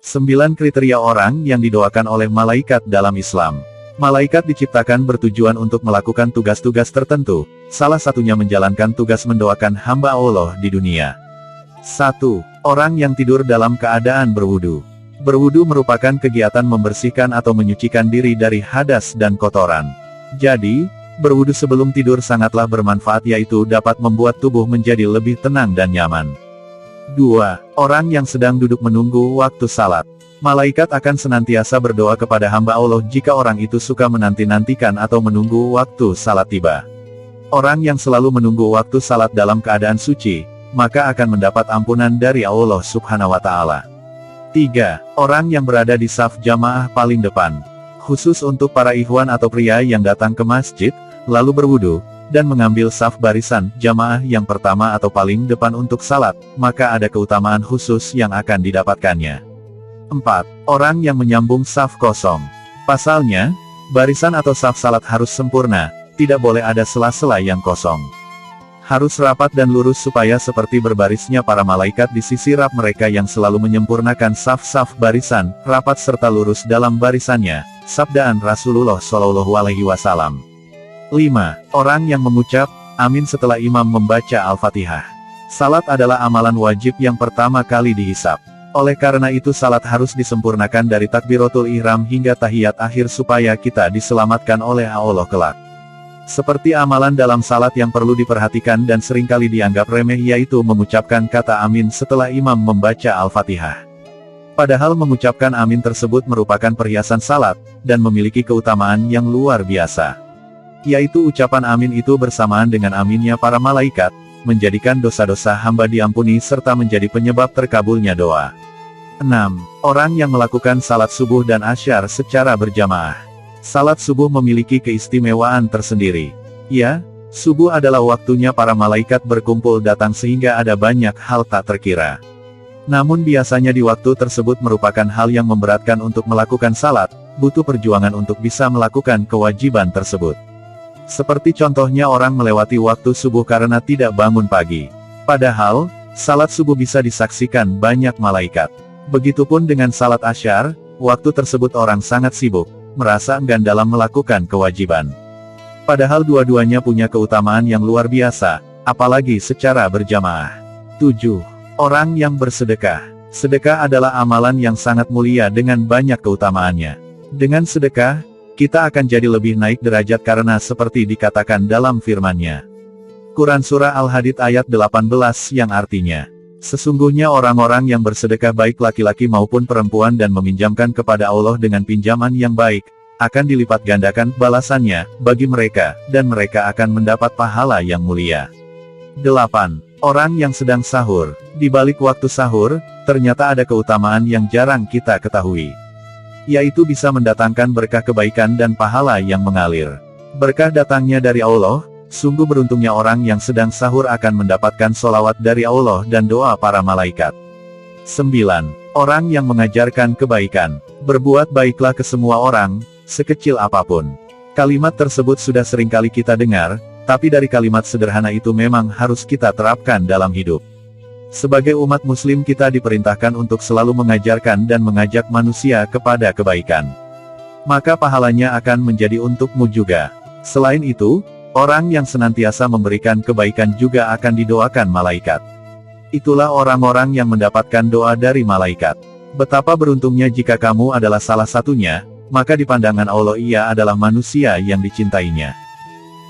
9 kriteria orang yang didoakan oleh malaikat dalam Islam. Malaikat diciptakan bertujuan untuk melakukan tugas-tugas tertentu, salah satunya menjalankan tugas mendoakan hamba Allah di dunia. 1. Orang yang tidur dalam keadaan berwudu. Berwudu merupakan kegiatan membersihkan atau menyucikan diri dari hadas dan kotoran. Jadi, berwudu sebelum tidur sangatlah bermanfaat, yaitu dapat membuat tubuh menjadi lebih tenang dan nyaman. 2. Orang yang sedang duduk menunggu waktu salat. Malaikat akan senantiasa berdoa kepada hamba Allah jika orang itu suka menanti-nantikan atau menunggu waktu salat tiba. Orang yang selalu menunggu waktu salat dalam keadaan suci, maka akan mendapat ampunan dari Allah Subhanahu wa Ta'ala. 3. Orang yang berada di saf jamaah paling depan. Khusus untuk para ikhwan atau pria yang datang ke masjid, lalu berwudu, dan mengambil saf barisan jamaah yang pertama atau paling depan untuk salat, maka ada keutamaan khusus yang akan didapatkannya. 4. Orang yang menyambung saf kosong. Pasalnya, barisan atau saf salat harus sempurna, tidak boleh ada sela-sela yang kosong. Harus rapat dan lurus supaya seperti berbarisnya para malaikat di sisi Rabb mereka yang selalu menyempurnakan saf-saf barisan, rapat serta lurus dalam barisannya, sabdaan Rasulullah SAW. 5. Orang yang mengucap amin setelah imam membaca Al-Fatihah. Salat adalah amalan wajib yang pertama kali dihisab. Oleh karena itu salat harus disempurnakan dari takbiratul ihram hingga tahiyat akhir supaya kita diselamatkan oleh Allah kelak. Seperti amalan dalam salat yang perlu diperhatikan dan seringkali dianggap remeh, yaitu mengucapkan kata amin setelah imam membaca Al-Fatihah. Padahal mengucapkan amin tersebut merupakan perhiasan salat, dan memiliki keutamaan yang luar biasa. Yaitu ucapan amin itu bersamaan dengan aminnya para malaikat, menjadikan dosa-dosa hamba diampuni serta menjadi penyebab terkabulnya doa. 6. Orang yang melakukan salat subuh dan asyar secara berjamaah. Salat subuh memiliki keistimewaan tersendiri. Ya, subuh adalah waktunya para malaikat berkumpul datang sehingga ada banyak hal tak terkira. Namun biasanya di waktu tersebut merupakan hal yang memberatkan untuk melakukan salat, butuh perjuangan untuk bisa melakukan kewajiban tersebut. Seperti contohnya orang melewati waktu subuh karena tidak bangun pagi. Padahal, salat subuh bisa disaksikan banyak malaikat. Begitupun dengan salat asyar, waktu tersebut orang sangat sibuk, merasa enggan dalam melakukan kewajiban. Padahal dua-duanya punya keutamaan yang luar biasa, apalagi secara berjamaah. 7. Orang yang bersedekah. Sedekah adalah amalan yang sangat mulia dengan banyak keutamaannya. Dengan sedekah, kita akan jadi lebih naik derajat karena seperti dikatakan dalam firman-Nya. Quran Surah Al-Hadid ayat 18 yang artinya, sesungguhnya orang-orang yang bersedekah baik laki-laki maupun perempuan dan meminjamkan kepada Allah dengan pinjaman yang baik, akan dilipat gandakan balasannya bagi mereka, dan mereka akan mendapat pahala yang mulia. 8. Orang yang sedang sahur. Di balik waktu sahur, ternyata ada keutamaan yang jarang kita ketahui. Yaitu bisa mendatangkan berkah kebaikan dan pahala yang mengalir. Berkah datangnya dari Allah, sungguh beruntungnya orang yang sedang sahur akan mendapatkan sholawat dari Allah dan doa para malaikat. 9. Orang yang mengajarkan kebaikan. Berbuat baiklah ke semua orang, sekecil apapun. Kalimat tersebut sudah seringkali kita dengar, tapi dari kalimat sederhana itu memang harus kita terapkan dalam hidup. Sebagai umat muslim kita diperintahkan untuk selalu mengajarkan dan mengajak manusia kepada kebaikan. Maka pahalanya akan menjadi untukmu juga. Selain itu, orang yang senantiasa memberikan kebaikan juga akan didoakan malaikat. Itulah orang-orang yang mendapatkan doa dari malaikat. Betapa beruntungnya jika kamu adalah salah satunya, maka di pandangan Allah ia adalah manusia yang dicintainya.